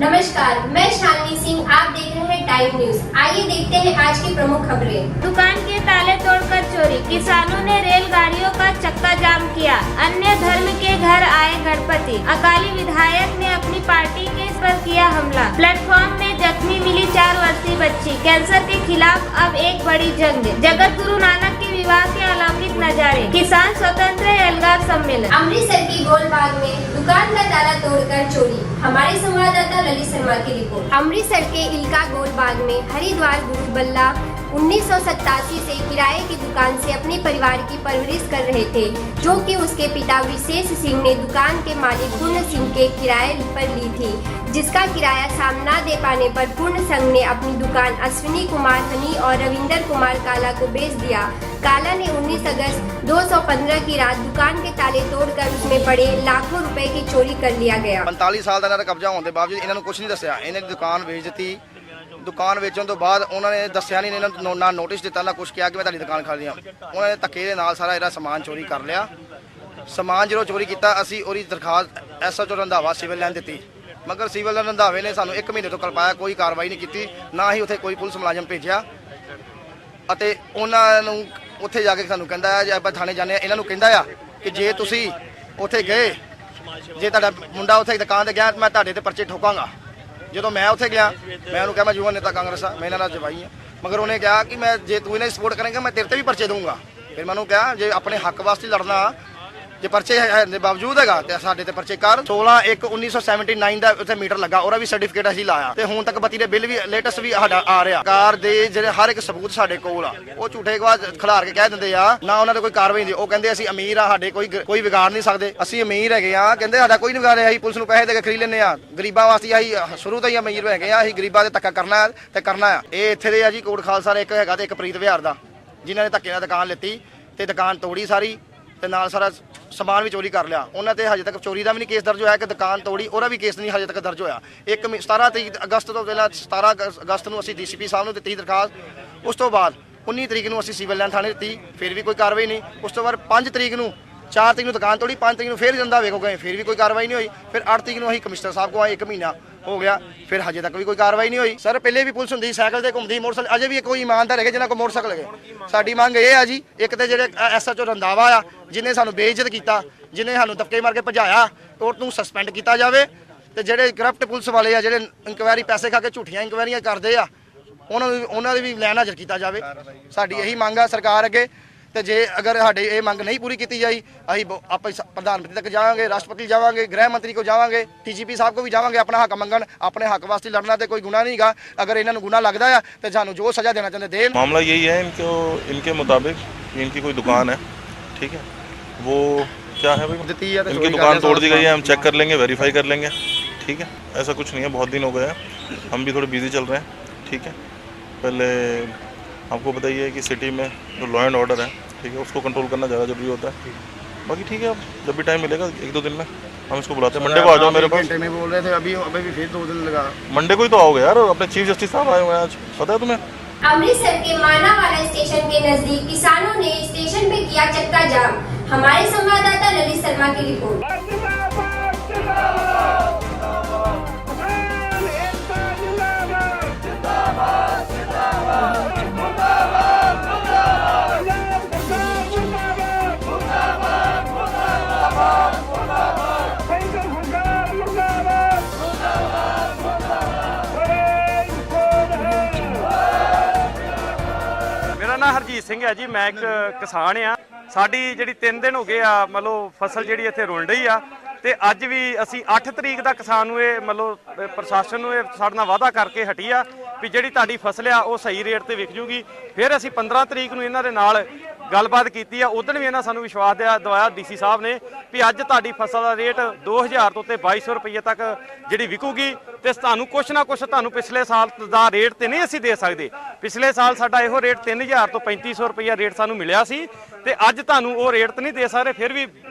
नमस्कार, मैं शालिनी सिंह। आप देख रहे हैं टाइम न्यूज। आइए देखते हैं आज की प्रमुख खबरें। दुकान के ताले तोड़कर चोरी, किसानों ने रेलगाड़ियों का चक्का जाम किया। अन्य धर्म के घर आए गणपति, अकाली विधायक ने अपनी पार्टी के पर किया हमला। प्लेटफॉर्म में जख्मी मिली 4 वर्षीय बच्ची। कैंसर के खिलाफ अब एक बड़ी जंग। जगत गुरु नानक के विवाह के अलौकिक नजारे। किसान स्वतंत्र एल्गार सम्मेलन। अमृतसर की गोलबाग में दुकान का ताला तोड़कर चोरी। हमारे संवाददाता ललित शर्मा की रिपोर्ट। अमृतसर के इलका गोलबाग में हरिद्वार गुरु बल्ला 1987 से किराए की दुकान से अपने परिवार की परवरिश कर रहे थे, जो कि उसके पिता विशेष सिंह ने दुकान के मालिक पूर्ण सिंह के किराए पर ली थी, जिसका किराया साम न दे पाने पर पूर्ण सिंह ने अपनी दुकान अश्विनी कुमार हनी और रविंदर कुमार काला को बेच दिया। काला ने 19 अगस्त 2015 की रात दुकान के ताले तोड़कर उसमें पड़े लाखों रुपए की चोरी कर लिया गया। 45 साल ਦਾ ਕਬਜ਼ਾ ਹੋਣ ਦੇ ਬਾਵਜੂਦ ਇਹਨਾਂ ਨੂੰ ਕੁਝ ਨਹੀਂ ਦੱਸਿਆ। ਇਹਨੇ ਦੁਕਾਨ ਵੇਚ ਦਿੱਤੀ। ਦੁਕਾਨ ਵੇਚਣ ਤੋਂ ਬਾਅਦ ਉਹਨਾਂ ਨੇ ਦੱਸਿਆ ਨਹੀਂ, ਇਹਨਾਂ ਨੂੰ ਨਾ ਨੋਟਿਸ ਦਿੱਤਾ ਨਾ ਕੁਝ ਕਿਹਾ ਕਿ ਮੈਂ ਤੁਹਾਡੀ ਦੁਕਾਨ ਖਾ ਲਿਆ। ਉਹਨਾਂ ਨੇ ਧੱਕੇ ਦੇ ਨਾਲ ਸਾਰਾ ਇਹਦਾ ਸਮਾਨ ਚੋਰੀ ਕਰ ਲਿਆ। ਸਮਾਨ ਜਦੋਂ ਚੋਰੀ ਕੀਤਾ ਅਸੀਂ ਉਹਦੀ ਦਰਖਾਸਤ ਐਸਐਚਓ ਰੰਧਾਵਾ ਸਿਵਲ ਲਾਈਨ ਦਿੱਤੀ, ਮਗਰ ਸਿਵਲ ਰੰਧਾਵੇ ਨੇ ਸਾਨੂੰ 1 ਮਹੀਨੇ ਤੋਂ ਕਲਪਾਇਆ, ਕੋਈ ਕਾਰਵਾਈ ਨਹੀਂ ਕੀਤੀ, ਨਾ ਹੀ ਉੱਥੇ ਕੋਈ ਪੁਲਿਸ ਮੁਲਾਜ਼ਮ ਭੇਜਿਆ। ਅਤੇ ਉਹਨਾਂ ਨੂੰ ਉੱਥੇ ਜਾ ਕੇ ਸਾਨੂੰ ਕਹਿੰਦਾ ਹੈ ਜੇ ਆਪਾਂ ਥਾਣੇ ਜਾਂਦੇ ਹਾਂ, ਇਹਨਾਂ ਨੂੰ ਕਹਿੰਦਾ ਆ ਕਿ ਜੇ ਤੁਸੀਂ ਉੱਥੇ ਗਏ, ਜੇ ਤੁਹਾਡਾ ਮੁੰਡਾ ਉੱਥੇ ਦੁਕਾਨ ਤੇ ਗਿਆ ਮੈਂ ਤੁਹਾਡੇ ਤੇ ਪਰਚੇ ਠੋਕਾਂਗਾ। ਜਦੋਂ ਮੈਂ ਉੱਥੇ ਗਿਆ ਮੈਂ ਉਹਨੂੰ ਕਿਹਾ ਮੈਂ ਯੁਵਾ ਨੇਤਾ ਕਾਂਗਰਸ ਆ, ਮੈਂ ਇਹਨਾਂ ਨਾਲ ਜਵਾਈ ਆ, ਮਗਰ ਉਹਨੇ ਕਿਹਾ ਕਿ ਮੈਂ ਜੇ ਤੂੰ ਇਹਨਾਂ ਦੀ ਸਪੋਰਟ ਕਰੇਂਗਾ ਮੈਂ ਤੇਰੇ ਤੇ ਵੀ ਪਰਚੇ ਦਊਂਗਾ। ਫਿਰ ਮੈਂ ਉਹਨੂੰ ਕਿਹਾ ਜੇ ਆਪਣੇ ਹੱਕ ਵਾਸਤੇ ਲੜਨਾ, ਜੇ ਪਰਚੇ ਦੇ ਬਾਵਜੂਦ ਹੈਗਾ ਤੇ ਸਾਡੇ ਤੇ ਪਰਚੇ ਕਰ। 16/1/1979 ਦਾ ਉੱਥੇ ਮੀਟਰ ਲੱਗਾ, ਉਹਦਾ ਵੀ ਸਰਟੀਫਿਕੇਟ ਅਸੀਂ ਲਾਇਆ ਤੇ ਹੁਣ ਤੱਕ ਬੱਤੀ ਦੇ ਬਿੱਲ ਵੀ ਲੇਟੈਸਟ ਵੀ ਸਾਡਾ ਆ ਰਿਹਾ। ਕਾਰ ਦੇ ਜਿਹੜੇ ਹਰ ਇੱਕ ਸਬੂਤ ਸਾਡੇ ਕੋਲ ਆ, ਉਹ ਝੂਠੇ ਗਵਾਹ ਖਿਲਾਰ ਕੇ ਕਹਿ ਦਿੰਦੇ ਆ, ਨਾ ਉਹਨਾਂ ਤੇ ਕੋਈ ਕਾਰਵਾਈ ਨਹੀਂ। ਉਹ ਕਹਿੰਦੇ ਅਸੀਂ ਅਮੀਰ ਆ, ਸਾਡੇ ਕੋਈ ਵਿਗਾੜ ਨਹੀਂ ਸਕਦੇ, ਅਸੀਂ ਅਮੀਰ ਹੈਗੇ ਆ। ਕਹਿੰਦੇ ਸਾਡਾ ਕੋਈ ਨਹੀਂ ਵਿਗਾੜਿਆ, ਅਸੀਂ ਪੁਲਿਸ ਨੂੰ ਪੈਸੇ ਦੇ ਕੇ ਖਰੀਦ ਲੈਂਦੇ ਆ। ਗਰੀਬਾਂ ਵਾਸਤੇ ਅਸੀਂ ਸ਼ੁਰੂ ਤੋਂ ਹੀ ਅਮੀਰ ਹੈਗੇ ਆ, ਅਸੀਂ ਗਰੀਬਾਂ ਦੇ ਧੱਕਾ ਕਰਨਾ ਤੇ ਕਰਨਾ ਆ। ਇਹ ਇੱਥੇ ਦੇ ਆ ਜੀ ਕੋਟ ਖਾਲਸਾ ਦਾ ਇੱਕ ਹੈਗਾ ਤੇ ਇੱਕ ਪ੍ਰੀਤ ਵਿਹਾਰ ਦਾ, ਜਿਨ੍ਹਾਂ ਨੇ ਧੱਕੇ ਨਾਲ ਦੁਕਾਨ ਲਿੱਤੀ ਤੇ ਦੁਕਾਨ ਤੋੜੀ ਸਾਰੀ ਤੇ ਨਾਲ ਸਾਰਾ ਸਮਾਨ ਵੀ ਚੋਰੀ ਕਰ ਲਿਆ। ਉਹਨਾਂ ਤੇ ਹਜੇ ਤੱਕ ਚੋਰੀ ਦਾ ਵੀ ਨਹੀਂ ਕੇਸ ਦਰਜ ਹੋਇਆ ਕਿ ਦੁਕਾਨ ਤੋੜੀ, ਉਹਦਾ ਵੀ ਕੇਸ ਨਹੀਂ ਹਜੇ ਤੱਕ ਦਰਜ ਹੋਇਆ। 17 ਅਗਸਤ ਤੋਂ ਪਹਿਲਾਂ 17 ਅਗਸਤ ਨੂੰ ਅਸੀਂ ਡੀਸੀਪੀ ਸਾਹਿਬ ਨੂੰ ਦਿੱਤੀ ਦਰਖਾਸਤ। ਉਸ ਤੋਂ ਬਾਅਦ 19 ਤਰੀਕ ਨੂੰ ਅਸੀਂ ਸਿਵਲ ਲਾਈਨ ਥਾਣੇ ਦਿੱਤੀ, ਫਿਰ ਵੀ ਕੋਈ ਕਾਰਵਾਈ ਨਹੀਂ। ਉਸ ਤੋਂ ਬਾਅਦ 4 ਤਰੀਕ ਨੂੰ ਦੁਕਾਨ ਤੋੜੀ, 5 ਤਰੀਕ ਨੂੰ ਫਿਰ ਜਾਂਦਾ ਵੇਖੋ ਗਏ, ਫਿਰ ਵੀ ਕੋਈ ਕਾਰਵਾਈ ਨਹੀਂ ਹੋਈ। ਫਿਰ 8 ਤਰੀਕ ਨੂੰ ਅਸੀਂ ਕਮਿਸ਼ਨਰ ਸਾਹਿਬ ਕੋਲ ਆਏ, 1 ਮਹੀਨਾ ਹੋ ਗਿਆ, ਫਿਰ ਹਜੇ ਤੱਕ ਵੀ ਕੋਈ ਕਾਰਵਾਈ ਨਹੀਂ ਹੋਈ। ਸਰ ਪਹਿਲੇ ਵੀ ਪੁਲਿਸ ਹੁੰਦੀ, ਸਾਈਕਲ ਤੇ ਘੁੰਮਦੀ, ਮੋਟਰਸਾਈਕਲ, ਅਜੇ ਵੀ ਕੋਈ ਇਮਾਨਦਾਰ ਹੈਗੇ ਜਿਹਨਾਂ ਕੋਲ ਮੋਟਰਸਾਈਕਲ ਹੈਗੇ। ਸਾਡੀ ਮੰਗ ਇਹ ਆ ਜੀ, ਇੱਕ ਤੇ ਜਿਹੜੇ ਐਸਐਚਓ ਰੰਧਾਵਾ ਆ, ਜਿਹਨੇ ਸਾਨੂੰ ਬੇਇੱਜ਼ਤ ਕੀਤਾ, ਜਿਹਨੇ ਸਾਨੂੰ ਧੱਕੇ ਮਾਰ ਕੇ ਭਜਾਇਆ, ਉਹਨੂੰ ਸਸਪੈਂਡ ਕੀਤਾ ਜਾਵੇ। ਤੇ ਜਿਹੜੇ ਕਰਪਟ ਪੁਲਿਸ ਵਾਲੇ ਆ, ਜਿਹੜੇ ਇਨਕੁਆਇਰੀ ਪੈਸੇ ਖਾ ਕੇ ਝੂਠੀਆਂ ਇਨਕੁਆਇਰੀਆਂ ਕਰਦੇ ਆ, ਉਹਨਾਂ ਦੀ ਵੀ ਲੈਣ ਹਾਜ਼ਰ ਕੀਤਾ ਜਾਵੇ। ਸਾਡੀ ਇਹੀ ਮੰਗ ਆ ਸਰਕਾਰ ਅੱਗੇ। ਤੇ ਜੇ ਅਗਰ ਸਾਡੇ ਇਹ ਮੰਗ ਨਹੀਂ ਪੂਰੀ ਕੀਤੀ ਜਾਈ, ਅਸੀਂ ਆਪਾਂ ਪ੍ਰਧਾਨ ਮੰਤਰੀ ਤੱਕ ਜਾਵਾਂਗੇ, ਰਾਸ਼ਟਰਪਤੀ ਜਾਵਾਂਗੇ, ਗ੍ਰਹਿ ਮੰਤਰੀ ਕੋ ਜਾਵਾਂਗੇ, ਡੀਜੀਪੀ ਸਾਹਿਬ ਕੋ ਵੀ ਜਾਵਾਂਗੇ ਆਪਣਾ ਹੱਕ ਮੰਗਣ। ਆਪਣੇ ਹੱਕ ਵਾਸਤੇ ਲੜਨਾ ਤੇ ਕੋਈ ਗੁਨਾਹ ਨਹੀਂਗਾ। अगर इन्होंने गुनाह लगता है तो सानू जो सजा देना चाहते दें। मामला यही है इनके मुताबिक इनकी कोई दुकान है, ठीक है, वो क्या है भाई, इनकी दुकान तोड़ दी गई है। हम चेक कर लेंगे, वेरीफाई कर लेंगे, ठीक है। ऐसा कुछ नहीं है, बहुत दिन हो गए हैं, हम भी थोड़े बिजी चल रहे हैं, ठीक है। पहले आपको बताइए कि सिटी में जो लॉ एंड ऑर्डर है, ठीक है, उसको कंट्रोल करना ज़्यादा जरूरी होता है। बाकी ठीक है, अब जब भी टाइम मिलेगा 1-2 दिन में हम इसको बुलाते हैं। मंडे को आ जाओ मेरे पास। में बोल रहे थे, अभी भी फिर 2 दिन लगा। मंडे को ही तो आओगे यार, अपने चीफ जस्टिस साहब आए हुए हैं आज, पता है तुम्हें। अमृतसर के मानावाला स्टेशन के नजदीक किसानों ने स्टेशन पे किया चक्का जाम। हमारे संवाददाता ललित शर्मा की रिपोर्ट। ਮੇਰਾ ਨਾਮ ਹਰਜੀਤ ਸਿੰਘ ਹੈ ਜੀ, ਮੈਂ ਇੱਕ ਕਿਸਾਨ ਆ। ਸਾਡੀ ਜਿਹੜੀ 3 ਦਿਨ ਹੋ ਗਏ ਆ ਮਤਲਬ ਫਸਲ ਜਿਹੜੀ ਇੱਥੇ ਰੁਲ ਰਹੀ ਆ, ਤੇ ਅੱਜ ਵੀ ਅਸੀਂ 8 ਤਰੀਕ ਦਾ ਕਿਸਾਨ ਨੂੰ ਇਹ ਮਤਲਬ ਪ੍ਰਸ਼ਾਸਨ ਨੂੰ ਇਹ ਸਾਡੇ ਨਾਲ ਵਾਅਦਾ ਕਰਕੇ ਹਟੀ ਆ ਵੀ ਜਿਹੜੀ ਤੁਹਾਡੀ ਫਸਲ ਆ ਉਹ ਸਹੀ ਰੇਟ ਤੇ ਵਿਕ ਜੂਗੀ। ਫਿਰ ਅਸੀਂ 15 ਤਰੀਕ ਨੂੰ ਇਹਨਾਂ ਦੇ ਨਾਲ ਗੱਲਬਾਤ ਕੀਤੀ ਆ। ਉਦੋਂ ਵੀ ਇਹਨਾਂ ਸਾਨੂੰ ਵਿਸ਼ਵਾਸ ਦਵਾਇਆ ਡੀਸੀ ਸਾਹਿਬ ਨੇ ਵੀ ਅੱਜ ਤੁਹਾਡੀ ਫਸਲ ਦਾ ਰੇਟ 2000 ਤੋਂ ਤੇ 2200 ਰੁਪਏ ਤੱਕ ਜਿਹੜੀ ਵਿਕੂਗੀ, ਤੇ ਤੁਹਾਨੂੰ ਕੁਛ ਨਾ ਕੁਛ ਤੁਹਾਨੂੰ ਪਿਛਲੇ ਸਾਲ ਦਾ ਰੇਟ ਤੇ ਨਹੀਂ ਅਸੀਂ ਦੇ ਸਕਦੇ। ਪਿਛਲੇ ਸਾਲ ਸਾਡਾ ਇਹੋ ਰੇਟ 3000 ਤੋਂ 3500 ਰੁਪਏ ਰੇਟ ਸਾਨੂੰ ਮਿਲਿਆ ਸੀ, ਤੇ ਅੱਜ ਤੁਹਾਨੂੰ ਉਹ ਰੇਟ ਤੇ ਨਹੀਂ ਦੇ ਸਕਦੇ। ਫਿਰ ਵੀ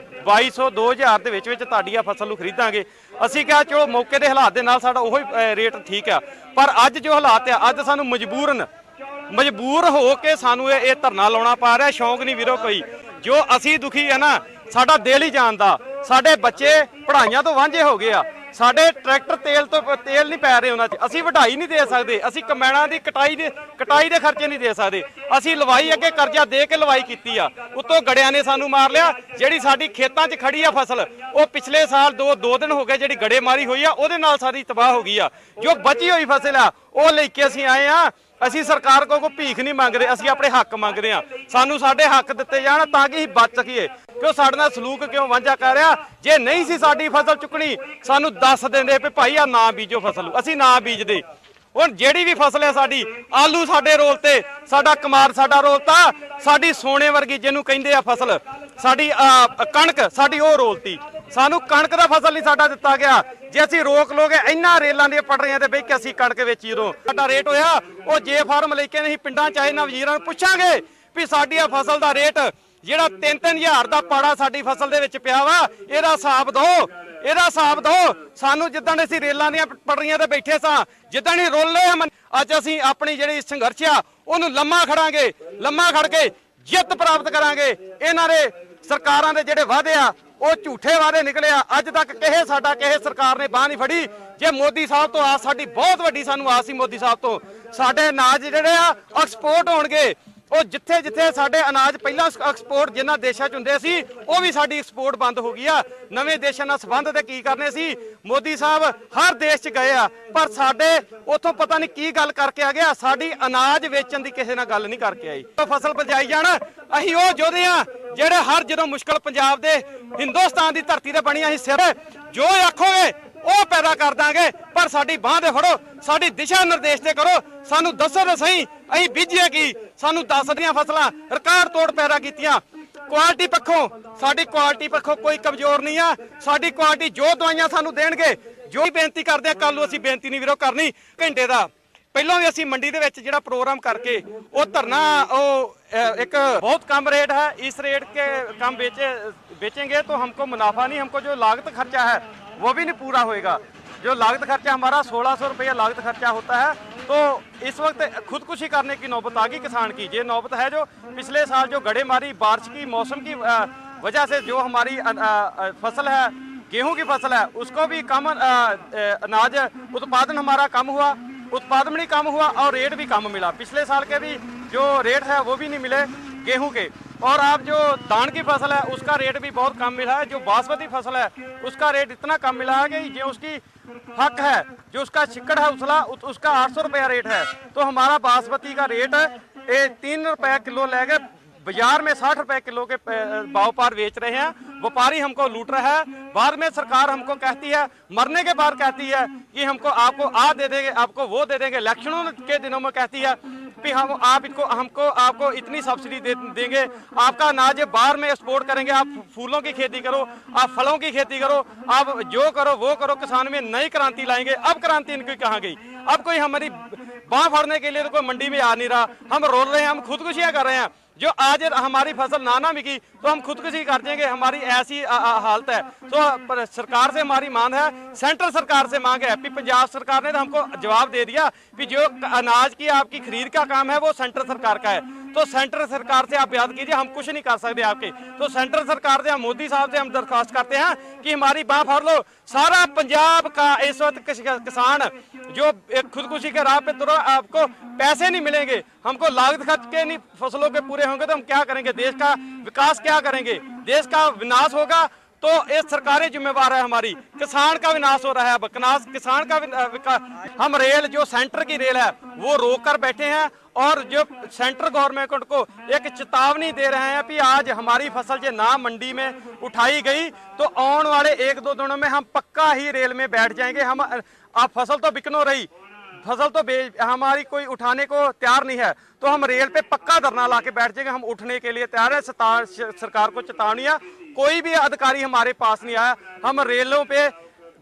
2200 2000 ਦੇ ਵਿੱਚ ਤੁਹਾਡੀ ਆ ਫਸਲ ਨੂੰ ਖਰੀਦਾਂਗੇ। ਅਸੀਂ ਕਿਹਾ ਚਲੋ ਮੌਕੇ ਦੇ ਹਾਲਾਤ ਦੇ ਨਾਲ ਸਾਡਾ ਉਹੀ ਰੇਟ ਠੀਕ ਆ, ਪਰ ਅੱਜ ਜੋ ਹਾਲਾਤ ਆ, ਅੱਜ ਸਾਨੂੰ ਮਜਬੂਰ ਹੋ ਕੇ ਸਾਨੂੰ ਇਹ ਧਰਨਾ ਲਾਉਣਾ ਪਾ ਰਿਹਾ। ਸ਼ੌਂਕ ਨਹੀਂ ਵੀਰੋ ਕੋਈ, ਜੋ ਅਸੀਂ ਦੁਖੀ ਆ ਨਾ, ਸਾਡਾ ਦਿਲ ਹੀ ਜਾਣਦਾ। ਸਾਡੇ ਬੱਚੇ ਪੜ੍ਹਾਈਆਂ ਤੋਂ ਵਾਂਝੇ ਹੋ ਗਏ ਆ, ਸਾਡੇ ਟਰੈਕਟਰ ਤੇਲ ਨਹੀਂ ਪੈ ਰਹੇ ਉਹਨਾਂ 'ਚ, ਅਸੀਂ ਵਢਾਈ ਨਹੀਂ ਦੇ ਸਕਦੇ, ਅਸੀਂ ਕਮੈਣਾਂ ਦੀ ਕਟਾਈ ਦੇ ਖਰਚੇ ਨਹੀਂ ਦੇ ਸਕਦੇ, ਅਸੀਂ ਲਵਾਈ ਅੱਗੇ ਕਰਜ਼ਾ ਦੇ ਕੇ ਲਵਾਈ ਕੀਤੀ ਆ, ਉੱਤੋਂ ਗੜਿਆਂ ਨੇ ਸਾਨੂੰ ਮਾਰ ਲਿਆ। ਜਿਹੜੀ ਸਾਡੀ ਖੇਤਾਂ 'ਚ ਖੜੀ ਆ ਫਸਲ, ਉਹ ਪਿਛਲੇ ਸਾਲ ਦੋ ਦਿਨ ਹੋ ਗਏ ਜਿਹੜੀ ਗੜੇਮਾਰੀ ਹੋਈ ਆ ਉਹਦੇ ਨਾਲ ਸਾਰੀ ਤਬਾਹ ਹੋ ਗਈ ਆ। ਜੋ ਬਚੀ ਹੋਈ ਫਸਲ ਆ ਉਹ ਲੈ ਕੇ ਅਸੀਂ ਆਏ ਆ। ਅਸੀਂ ਸਰਕਾਰ ਕੋਲ ਕੋਈ ਭੀਖ ਨਹੀਂ ਮੰਗਦੇ, ਅਸੀਂ ਆਪਣੇ ਹੱਕ ਮੰਗਦੇ ਆ। ਸਾਨੂੰ ਸਾਡੇ ਹੱਕ ਦਿੱਤੇ ਜਾਣ ਤਾਂ ਕਿ ਅਸੀਂ ਬਚ ਸਕੀਏ। ਕਿਉਂ ਸਾਡੇ ਨਾਲ ਸਲੂਕ ਕਿਉਂ ਵਾਂਝਾ ਕਰ ਰਿਹਾ? ਜੇ ਨਹੀਂ ਸੀ ਸਾਡੀ ਫਸਲ ਚੁੱਕਣੀ ਸਾਨੂੰ ਦੱਸ ਦਿੰਦੇ ਵੀ ਭਾਈ ਆ ਨਾ ਬੀਜੋ ਫਸਲ, ਅਸੀਂ ਨਾ ਬੀਜਦੇ। ਹੁਣ ਜਿਹੜੀ ਵੀ ਫਸਲ ਹੈ ਸਾਡੀ, ਆਲੂ ਸਾਡੇ ਰੋਲ ਤੇ, ਸਾਡਾ ਕਮਾਰ ਸਾਡਾ ਰੋਲ ਤਾਂ, ਸਾਡੀ ਸੋਨੇ ਵਰਗੀ ਜਿਹਨੂੰ ਕਹਿੰਦੇ ਆ ਫਸਲ, ਸਾਡੀ ਕਣਕ ਸਾਡੀ ਉਹ ਰੋਲਤੀ। ਸਾਨੂੰ ਕਣਕ ਦਾ ਫਸਲ ਨਹੀਂ ਸਾਡਾ ਦਿੱਤਾ ਗਿਆ। ਜੇ ਅਸੀਂ ਰੋਕ ਲੋਗੇ ਇਹਨਾਂ ਰੇਲਾਂ ਦੀਆਂ ਪਟੜੀਆਂ ਤੇ ਬਹਿ ਕੇ ਅਸੀਂ ਕਣਕ ਵੇਚੀ ਉਦੋਂ ਸਾਡਾ ਰੇਟ ਹੋਇਆ, ਉਹ ਜੇ ਫਾਰਮ ਲੈ ਕੇ ਨਹੀਂ ਪਿੰਡਾਂ ਚਾਹੇ ਨਾ ਵਜ਼ੀਰਾਂ ਨੂੰ ਪੁੱਛਾਂਗੇ ਵੀ ਸਾਡੀ ਆ ਫਸਲ ਦਾ ਰੇਟ ਜਿਹੜਾ 3-3000 ਦਾ ਪਾੜਾ ਸਾਡੀ ਫਸਲ ਦੇ ਵਿੱਚ ਪਿਆ ਵਾ, ਇਹਦਾ ਹਿਸਾਬ ਦਿਓ, ਇਹਦਾ ਹਿਸਾਬ ਦਿਓ ਸਾਨੂੰ। ਜਿੱਦਣ ਅਸੀਂ ਰੇਲਾਂ ਦੀਆਂ ਪਟੜੀਆਂ ਤੇ ਬੈਠੇ ਸਾਂ, ਜਿੱਦਣ ਹੀ ਰੋਲੇ ਅੱਜ ਅਸੀਂ ਆਪਣੀ ਜਿਹੜੀ ਸੰਘਰਸ਼ ਆ ਉਹਨੂੰ ਲੰਮਾ ਖੜਾਂਗੇ, ਲੰਮਾ ਖੜ ਕੇ ਜਿੱਤ ਪ੍ਰਾਪਤ ਕਰਾਂਗੇ। ਇਹਨਾਂ ਦੇ ਸਰਕਾਰਾਂ ਦੇ ਜਿਹੜੇ ਵਾਅਦੇ ਆ ਉਹ ਝੂਠੇ ਵਾਅਦੇ ਨਿਕਲੇ ਆ। ਅੱਜ ਤੱਕ ਕਿਸੇ ਸਰਕਾਰ ਨੇ ਬਾਹ ਨਹੀਂ ਫੜੀ। ਜੇ ਮੋਦੀ ਸਾਹਿਬ ਤੋਂ ਆਸ ਸਾਡੀ ਬਹੁਤ ਵੱਡੀ ਸਾਨੂੰ ਆਸ ਸੀ, ਮੋਦੀ ਸਾਹਿਬ ਤੋਂ ਸਾਡੇ ਅਨਾਜ ਜਿਹੜੇ ਆ ਐਕਸਪੋਰਟ ਹੋਣਗੇ। ਉਹ ਜਿੱਥੇ ਸਾਡੇ ਅਨਾਜ ਪਹਿਲਾਂ ਐਕਸਪੋਰਟ ਜਿਨ੍ਹਾਂ ਦੇਸ਼ਾਂ 'ਚ ਹੁੰਦੇ ਸੀ, ਉਹ ਵੀ ਸਾਡੀ ਐਕਸਪੋਰਟ ਬੰਦ ਹੋ ਗਈ ਆ। ਨਵੇਂ ਦੇਸ਼ਾਂ ਨਾਲ ਸੰਬੰਧ ਤੇ ਕੀ ਕਰਨੇ ਸੀ? ਮੋਦੀ ਸਾਹਿਬ ਹਰ ਦੇਸ਼ 'ਚ ਗਏ ਆ, ਪਰ ਸਾਡੇ ਉੱਥੋਂ ਪਤਾ ਨਹੀਂ ਕੀ ਗੱਲ ਕਰਕੇ ਆ ਗਿਆ, ਸਾਡੀ ਅਨਾਜ ਵੇਚਣ ਦੀ ਕਿਸੇ ਨਾਲ ਗੱਲ ਨਹੀਂ ਕਰਕੇ ਆਈ। ਫਸਲ ਬਚਾਈ ਜਾਣ। ਅਸੀਂ ਉਹ ਯੋਧੇ ਆ ਜਿਹੜੇ ਹਰ ਜਦੋਂ ਮੁਸ਼ਕਲ ਪੰਜਾਬ ਦੇ ਹਿੰਦੁਸਤਾਨ ਦੀ ਧਰਤੀ ਤੇ ਬਣੀ, ਅਸੀਂ ਸਿਰ ਜੋ ਆਖੋਗੇ ਉਹ ਪੈਦਾ ਕਰ ਦਾਂਗੇ, ਪਰ ਸਾਡੀ ਬਾਹ ਦੇ ਫੜੋ, ਸਾਡੀ ਦਿਸ਼ਾ ਨਿਰਦੇਸ਼ ਤੇ ਕਰੋ। ਸਾਨੂੰ ਦੱਸੋ ਤਾਂ ਸਹੀ ਅਸੀਂ ਬੀਜੀਏ ਕੀ? ਸਾਨੂੰ 10 ਦੀਆਂ ਫਸਲਾਂ ਰਿਕਾਰਡ ਤੋੜ ਪੈਦਾ ਕੀਤੀਆਂ। ਕੁਆਲਿਟੀ ਪੱਖੋਂ ਸਾਡੀ ਕੁਆਲਿਟੀ ਪੱਖੋਂ ਕੋਈ ਕਮਜ਼ੋਰ ਨਹੀਂ ਆ। ਸਾਡੀ ਕੁਆਲਿਟੀ ਜੋ ਦਵਾਈਆਂ ਸਾਨੂੰ ਦੇਣਗੇ, ਜੋ ਹੀ ਬੇਨਤੀ ਕਰਦੇ ਆ, ਕੱਲ ਨੂੰ ਅਸੀਂ ਬੇਨਤੀ ਨਹੀਂ ਵੀਰੋ ਕਰਨੀ ਘੰਟੇ ਦਾ ਪਹਿਲਾਂ ਵੀ ਅਸੀਂ ਮੰਡੀ ਦੇ ਵਿੱਚ ਜਿਹੜਾ ਪ੍ਰੋਗਰਾਮ ਕਰਕੇ ਉਹ ਧਰਨਾ, ਉਹ एक बहुत कम रेट है, इस रेट के कम बेचेंगे तो हमको मुनाफा नहीं, हमको जो लागत खर्चा है वो भी नहीं पूरा होएगा। जो लागत खर्चा हमारा 1600 रुपया लागत खर्चा होता है, तो इस वक्त खुदकुशी करने की नौबत आ गई किसान की। ये नौबत है जो पिछले साल जो गड़ेमारी बारिश की मौसम की वजह से जो हमारी फसल है, गेहूं की फसल है, उसको भी कम अनाज उत्पादन हमारा कम हुआ, उत्पादन भी कम हुआ और रेट भी कम मिला। पिछले साल के भी जो रेट है वो भी नहीं मिले गेहूं के। और आप जो धान की फसल है उसका रेट भी बहुत कम मिला है। जो बासमती फसल है उसका रेट इतना कम मिला है कि जो उसकी हक है, जो उसका चिक्कड़ है उसला, उसका 800 रुपया रेट है। तो हमारा बासमती का रेट 3 रुपये किलो ले गए, बाजार में 60 रुपए किलो के भाव पर बेच रहे हैं। व्यापारी हमको लूट रहा है। बाद में सरकार हमको कहती है, मरने के बाद कहती है कि हमको आपको दे देंगे, आपको वो दे देंगे। इलेक्शनों के दिनों में कहती है कि आपको इतनी सब्सिडी देंगे, आपका अनाज बाहर में एक्सपोर्ट करेंगे, आप फूलों की खेती करो, आप फलों की खेती करो, आप जो करो वो करो, किसान में नई क्रांति लाएंगे। अब क्रांति इनकी कहाँ गई? अब कोई हमारी बाँह फड़ने के लिए तो कोई मंडी में आ नहीं रहा। हम रोल रहे हैं, हम खुदकुशियाँ कर रहे हैं। जो आज हमारी फसल ना बिकी तो हम खुदकुशी कर देंगे, हमारी ऐसी हालत है। तो सरकार से हमारी मांग है, सेंट्रल सरकार से मांग है कि पंजाब सरकार ने तो हमको जवाब दे दिया कि जो अनाज की आपकी खरीद का काम है वो सेंट्रल सरकार का है। तो सेंट्रल सरकार से आप याद कीजिए, हम कुछ नहीं कर सकते आपके। तो सेंट्रल सरकार से, हम मोदी साहब से हम दरख्वास्त करते हैं कि हमारी बाँह फाड़ लो। सारा पंजाब का इस वक्त किसान जो खुदकुशी के राह पे तुरा, आपको पैसे नहीं मिलेंगे, हमको लागत खर्च के नहीं फसलों के पूरे होंगे तो हम क्या करेंगे? देश का विकास क्या करेंगे? देश का विनाश होगा तो ये सरकारें जिम्मेवार है हमारी। किसान का विनाश हो रहा है, किसान का विकास। हम रेल जो सेंटर की रेल है वो रोक कर बैठे हैं और जो सेंट्रल गवर्नमेंट को एक चेतावनी दे रहे हैं कि आज हमारी फसल जो ना मंडी में उठाई गई तो आने वाले 1-2 दिनों में हम पक्का ही रेल में बैठ जाएंगे। हम आप फसल तो बिकनो रही, फसल तो हमारी कोई उठाने को तैयार नहीं है, तो हम रेल पे पक्का धरना ला के बैठ जाएंगे। हम उठने के लिए तैयार है। सरकार को चेतावनी है, कोई भी अधिकारी हमारे पास नहीं आया। हम रेलों पे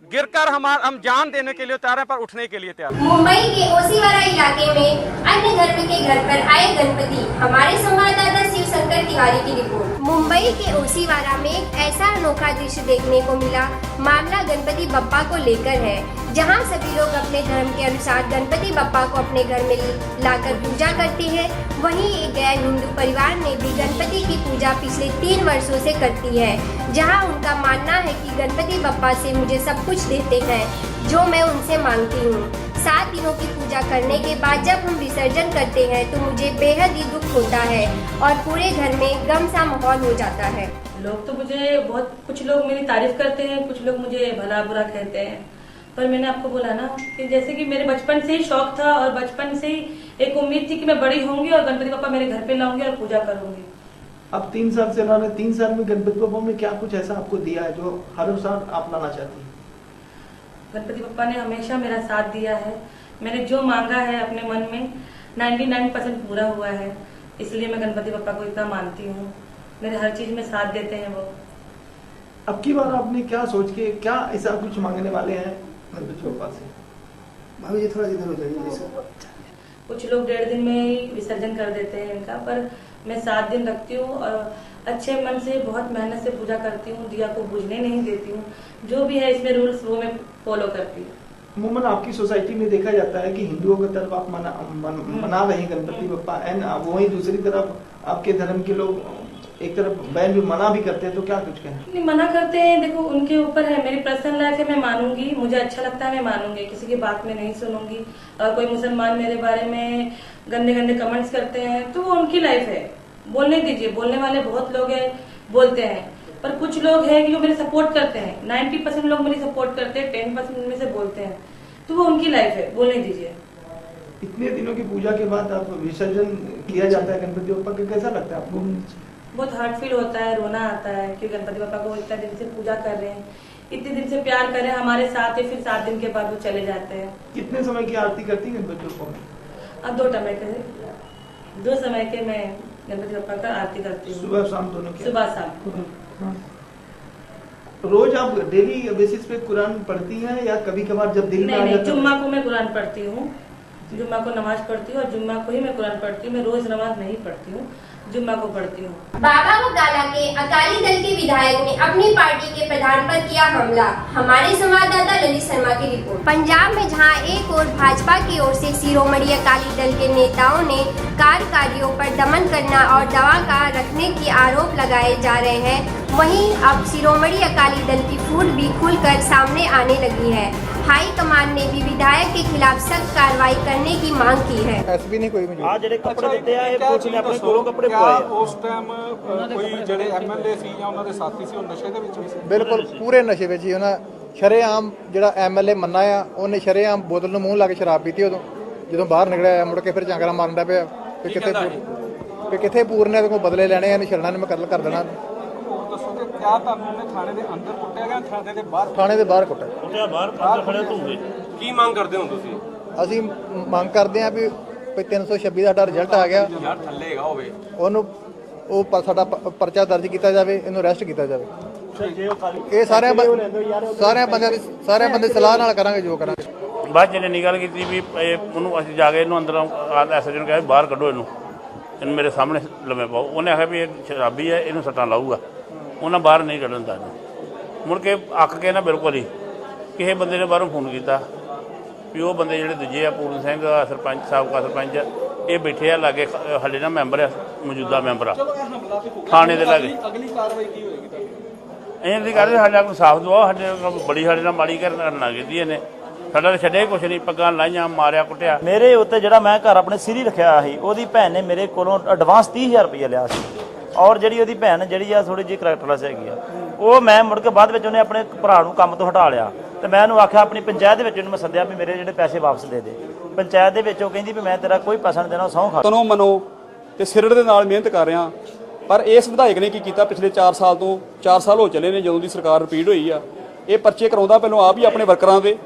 गिरकर हम जान देने के लिए तैयार हैं, पर उठने के लिए तैयार। मुंबई के ओसीवारा इलाके में अन्य धर्म के घर पर आए गणपति। हमारे संवाददाता शंकर तिवारी की रिपोर्ट। मुंबई के ओसीवारा में एक ऐसा अनोखा दृश्य देखने को मिला। मामला गणपति बप्पा को लेकर है, जहां सभी लोग अपने धर्म के अनुसार गणपति बप्पा को अपने घर में लाकर पूजा करते हैं। वहीं एक गैर हिंदू परिवार ने भी गणपति की पूजा पिछले 3 वर्षों से करती है, जहां उनका मानना है कि गणपति बप्पा से मुझे सब कुछ देते हैं जो मैं उनसे मांगती हूँ। 7 दिनों की पूजा करने के बाद जब हम विसर्जन करते हैं तो मुझे बेहद ही दुख होता है और पूरे घर में गम सा माहौल हो जाता है। लोग तो मुझे कुछ लोग मेरी तारीफ करते हैं, कुछ लोग मुझे भला बुरा कहते हैं, पर मैंने आपको बोला ना कि जैसे कि मेरे बचपन से ही शौक था और बचपन से ही एक उम्मीद थी कि मैं बड़ी होंगी और गणपति बप्पा मेरे घर पे लाऊंगी और पूजा करूंगी। अब 3 साल से लाना, 3 साल में गणपति बप्पा ने क्या कुछ ऐसा आपको दिया है जो हर साल आप लाना चाहती हैं? गणपति बप्पा ने हमेशा मेरा साथ दिया है। मैंने जो मांगा है अपने मन में 99% पूरा हुआ है, इसलिए मैं गणपति बप्पा को इतना मानती हूँ। मेरे हर चीज में साथ देते हैं वो। अब की बार आपने क्या सोच के क्या ऐसा कुछ मांगने वाले हैं गणपति बप्पा से? भाभी जी थोड़ा इधर हो जाइए। कुछ लोग 1.5 दिन में ही विसर्जन कर देते हैं इनका, पर मैं 7 दिन रखती हूँ और अच्छे मन से बहुत मेहनत से पूजा करती हूँ। दिया को बुझने नहीं देती हूँ। जो भी है इसमें रूल्स वो मैं फॉलो करती हूँ। अमूमन आपकी सोसाइटी में देखा जाता है कि हिंदुओं की तरफ आप मना रहे हैं गणपति बप्पा, एंड वहीं दूसरी तरफ आपके धर्म के लोग एक तरफ बैन भी मना भी करते हैं, तो क्या कुछ कहें? नहीं, मना करते हैं, देखो उनके ऊपर है। मेरी पर्सनल लाइफ है, मैं मानूंगी, मुझे अच्छा लगता है मैं मानूंगी, किसी की बात में नहीं सुनूंगी। और कोई मुसलमान मेरे बारे में गंदे गंदे कमेंट्स करते हैं तो वो उनकी लाइफ है, बोलने दीजिए। बोलने वाले बहुत लोग हैं, बोलते हैं, पर कुछ लोग हैं कि जो मेरे सपोर्ट करते हैं। 90% लोग मेरी सपोर्ट करते हैं, 10% में से बोलते हैं, तो वो उनकी लाइफ है, बोलने दीजिए। इतने दिनों की पूजा के बाद आप विसर्जन किया जाता है गणपति बप्पा का, कैसा लगता है आपको? बहुत हार्ट फील होता है, रोना आता है कि गणपति बप्पा को इतने दिन से पूजा कर रहे हैं, इतने दिन से प्यार कर रहे हैं हमारे साथ है, फिर 7 दिन के बाद वो चले जाते हैं। कितने समय की आरती करती है गणपति बप्पा में? अब 2 समय के मैं गणपति बप्पा का आरती करती हूँ। सुबह शाम दोनों की? सुबह शाम। रोज आप डेली बेसिस पे कुरान पढ़ती हैं या कभी कभार जब दिल में आ नहीं, जाता है? जुम्मा को मैं कुरान पढ़ती हूँ, जुम्मा को नमाज पढ़ती हूँ और जुम्मा को ही मैं कुरान पढ़ती हूँ। मैं रोज नमाज नहीं पढ़ती हूँ, जुम्मा को पढ़ती हूँ। बाबा बकाला के अकाली दल के विधायक ने अपनी पार्टी के प्रधान पर किया हमला। हमारे संवाददाता ललित शर्मा की रिपोर्ट। पंजाब में जहां एक और भाजपा की ओर से शिरोमणि अकाली दल के नेताओं ने कार्यकारियों पर दमन करना और दवा का रखने के आरोप लगाए जा रहे हैं, वहीं अब शिरोमणि अकाली दल की फूट भी खुलकर सामने आने लगी है। हाई कमान ने भी विधायक के खिलाफ सख्त कार्रवाई करने की मांग की है। एसपी नहीं कोई ਆ ਜਿਹੜੇ ਕੱਪੜੇ ਦਿੱਤੇ ਆ ਇਹ ਪੁਲਿਸ ਨੇ ਆਪਣੇ ਕੋਲੋਂ ਕੱਪੜੇ ਪਵਾਏ ਆ। ਉਸ ਟਾਈਮ ਕੋਈ ਜਿਹੜੇ ਐਮਐਲਏ ਸੀ ਜਾਂ ਉਹਨਾਂ ਦੇ ਸਾਥੀ ਸੀ ਉਹ ਨਸ਼ੇ ਦੇ ਵਿੱਚ ਵੀ ਸੀ? ਬਿਲਕੁਲ ਪੂਰੇ ਨਸ਼ੇ ਵਿੱਚ ਹੀ। ਉਹਨਾਂ ਸ਼ਰੇਆਮ ਜਿਹੜਾ ਐਮਐਲਏ ਮੰਨਾ ਆ, ਉਹਨੇ ਸ਼ਰੇਆਮ ਬੋਤਲ ਨੂੰ ਮੂੰਹ ਲਾ ਕੇ ਸ਼ਰਾਬ ਪੀਤੀ ਉਦੋਂ ਜਦੋਂ ਬਾਹਰ ਨਿਕਲਿਆ, ਮੁੜ ਕੇ ਫਿਰ ਝਾਂਗਰਾ ਮਾਰਨ ਦਾ ਪਿਆ ਕਿ ਕਿੱਥੇ ਪੂਰਨੇ ਇਹਦੇ ਕੋਲ ਬਦਲੇ ਲੈਣੇ ਆ, ਇਹਨੂੰ ਛੱਡਣਾ ਨਹੀਂ, ਮੈਂ ਕਤਲ ਕਰ ਦੇਣਾ। ਦੱਸੋ ਕਿ ਕਿਆ ਤੁਹਾਨੂੰ ਥਾਣੇ ਦੇ ਅੰਦਰ ਕੁੱਟਿਆ ਗਿਆ, ਥਾਣੇ ਦੇ ਬਾਹਰ? ਥਾਣੇ ਦੇ ਬਾਹਰ ਕੁੱਟਿਆ। ਬਾਹਰ ਖੜੇ ਧੂਏ। ਕੀ ਮੰਗ ਕਰਦੇ ਹੋ ਤੁਸੀਂ? ਅਸੀਂ ਮੰਗ ਕਰਦੇ ਹਾਂ ਵੀ 326 ਦਾ ਸਾਡਾ ਰਿਜ਼ਲਟ ਆ ਗਿਆ, ਯਾਰ ਥੱਲੇ ਹੈਗਾ ਹੋਵੇ, ਉਹਨੂੰ ਸਾਡਾ ਪਰਚਾ ਦਰਜ ਕੀਤਾ ਜਾਵੇ, ਇਹਨੂੰ ਅਰੈਸਟ ਕੀਤਾ ਜਾਵੇ। ਇਹ ਸਾਰੇ ਬੰਦੇ ਸਲਾਹ ਨਾਲ ਕਰਾਂਗੇ ਜੋ ਕਰਾਂਗੇ। ਬਾਅਦ ਜਿਹਨੇ ਨਿਕਲ ਕੀਤੀ ਵੀ ਉਹਨੂੰ ਅਸੀਂ ਜਾ ਕੇ ਇਹਨੂੰ ਅੰਦਰੋਂ ਐਸਐਚਓ ਨੂੰ ਕਿਹਾ ਬਾਹਰ ਕੱਢੋ ਇਹਨੂੰ ਮੇਰੇ ਸਾਹਮਣੇ ਲੰਮੇ ਪਾਓ। ਉਹਨੇ ਆਖਿਆ ਵੀ ਇਹ ਸ਼ਰਾਬੀ ਹੈ, ਇਹਨੂੰ ਸੱਟਾਂ ਲਾਊਗਾ। ਉਹਨਾਂ ਬਾਹਰ ਨਹੀਂ ਕੱਢਣ ਦਿੱਤਾ ਇਹਨੂੰ। ਮੁੜ ਕੇ ਅੱਕ ਕੇ ਨਾ ਬਿਲਕੁਲ ਹੀ ਕਿਸੇ ਬੰਦੇ ਨੇ ਬਾਹਰੋਂ ਫੋਨ ਕੀਤਾ ਵੀ ਉਹ ਬੰਦੇ ਜਿਹੜੇ ਦੂਜੇ ਆ, ਪੂਰਨ ਸਿੰਘ ਸਰਪੰਚ, ਸਾਬਕਾ ਸਰਪੰਚ, ਇਹ ਬੈਠੇ ਆ ਲਾਗੇ, ਸਾਡੇ ਨਾਲ ਮੈਂਬਰ ਆ, ਮੌਜੂਦਾ ਮੈਂਬਰ ਆ ਥਾਣੇ ਦੇ ਲਾਗੇ। ਅਗਲੀ ਕਾਰਵਾਈ ਕੀ ਹੋਏਗੀ ਤੁਹਾਡੀ? ਇਹਨਾਂ ਦੀ ਕਰਦੇ ਸਾਡਾ ਕੋਈ ਸਾਫ਼ ਦਵਾਓ, ਸਾਡੇ ਬੜੀ ਸਾਡੇ ਨਾਲ ਮਾੜੀ ਕਰਨਾ ਕੀਤੀ ਇਹਨੇ। ਸਾਡਾ ਤਾਂ ਛੱਡਿਆ ਕੁਛ ਨਹੀਂ, ਪੱਗਾਂ ਲਾਈਆਂ, ਮਾਰਿਆ ਕੁੱਟਿਆ। ਮੇਰੇ ਉੱਤੇ ਜਿਹੜਾ ਮੈਂ ਘਰ ਆਪਣੇ ਸਿਰ ਹੀ ਰੱਖਿਆ ਸੀ, ਉਹਦੀ ਭੈਣ ਨੇ ਮੇਰੇ ਕੋਲੋਂ ਐਡਵਾਂਸ 30,000 ਰੁਪਏ ਲਿਆ ਸੀ। ਔਰ ਜਿਹੜੀ ਉਹਦੀ ਭੈਣ ਜਿਹੜੀ ਆ ਥੋੜੀ ਜਿਹੀ ਕਰੈਕਟਰਲੈਸ ਹੈਗੀ ਆ, ਉਹ ਮੈਂ ਮੁੜ ਕੇ ਬਾਅਦ ਵਿੱਚ ਉਹਨੇ ਆਪਣੇ ਭਰਾ ਨੂੰ ਕੰਮ ਤੋਂ ਹਟਾ ਲਿਆ ਤੇ ਮੈਂ ਉਹਨੂੰ ਆਖਿਆ ਆਪਣੀ ਪੰਚਾਇਤ ਦੇ ਵਿੱਚ ਉਹਨੂੰ ਮੈਂ ਸੱਦਿਆ ਵੀ ਮੇਰੇ ਜਿਹੜੇ ਪੈਸੇ ਵਾਪਸ ਦੇ ਦੇ। ਪੰਚਾਇਤ ਦੇ ਵਿੱਚ ਉਹ ਕਹਿੰਦੀ ਵੀ ਮੈਂ ਤੇਰਾ ਕੋਈ ਪੈਸਾ ਨਹੀਂ ਦੇਣਾ, ਸਹੁੰ ਖਾ। ਤਨੋਂ ਮਨੋ ਤੇ ਸਿਰੜ ਦੇ ਨਾਲ ਮਿਹਨਤ ਕਰ ਰਿਹਾ, ਪਰ ਇਸ ਵਿਧਾਇਕ ਨੇ ਕੀ ਕੀਤਾ, ਪਿਛਲੇ 4 ਸਾਲ ਹੋ ਚੱਲੇ ਨੇ ਜਦੋਂ ਦੀ ਸਰਕਾਰ ਰਿਪੀਟ ਹੋਈ ਆ, ਇਹ ਪਰਚੇ ਕਰਾਉਂਦਾ ਪਹਿਲਾਂ ਆਪ ਹੀ ਆਪਣੇ ਵਰਕਰਾਂ ਦੇ,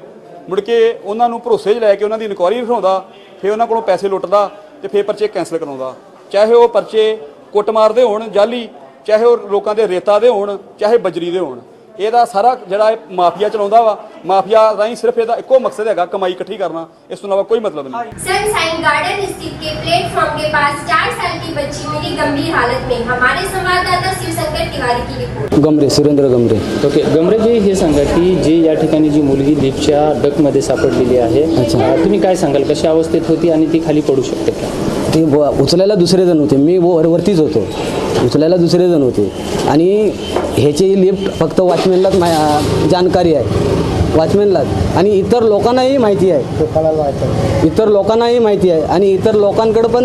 ਮੁੜ ਕੇ ਉਹਨਾਂ ਨੂੰ ਭਰੋਸੇ 'ਚ ਲੈ ਕੇ ਉਹਨਾਂ ਦੀ ਇਨਕੁਆਇਰੀ ਰਖਾਉਂਦਾ, ਫਿਰ ਉਹਨਾਂ ਕੋਲੋਂ ਪੈਸੇ ਲੁੱਟਦਾ ਤੇ ਫਿਰ ਪਰਚੇ ਕੈਂਸਲ ਕਰਾਉਂਦਾ। ਚਾਹੇ ਉਹ ਪਰਚੇ ਕੁੱਟਮਾਰ ਦੇ ਹੋਣ ਜਾਲੀ, ਚਾਹੇ ਉਹ ਲੋਕਾਂ ਦੇ ਰੇਤਾ ਦੇ ਹੋਣ, ਚਾਹੇ ਬਜਰੀ ਦੇ ਹੋਣ, ਇਹਦਾ ਸਾਰਾ ਜਿਹੜਾ ਇਹ ਮਾਫੀਆ ਚਲਾਉਂਦਾ ਵਾ, ਮਾਫੀਆ ਰਾਹੀਂ ਸਿਰਫ ਇਹਦਾ ਇੱਕੋ ਮਕਸਦ ਹੈਗਾ ਕਮਾਈ ਇਕੱਠੀ ਕਰਨਾ, ਇਸ ਤੋਂ इलावा कोई मतलब नहीं। सनशाइन गार्डन स्थित के प्लेटफॉर्म के पास 4 साल की बच्ची मिली गंभीर हालत में। हमारे संवाददाता शिवशंकर तिवारी की रिपोर्ट। गमरे, सुरेंद्र गमरे। ओके, गमरे जी हे सांगा की जी या ठिकाणी जी मुलगी लिफ्टच्या डकमध्ये सापडलेली आहे, तुम्ही काय सांगाल, कशा अवस्थेत होती आणि ती खाली पडू शकते का? ते उचलायला दुसरे जण होते, मी वरतीच होतो, उचलायला दुसरे जण होते आणि ह्याची लिफ्ट फक्त वॉचमॅनलाच जानकारी आहे, वॉचमॅनलाच, आणि इतर लोकांनाही माहिती आहे, इतर लोकांनाही माहिती आहे, आणि इतर लोकांकडे पण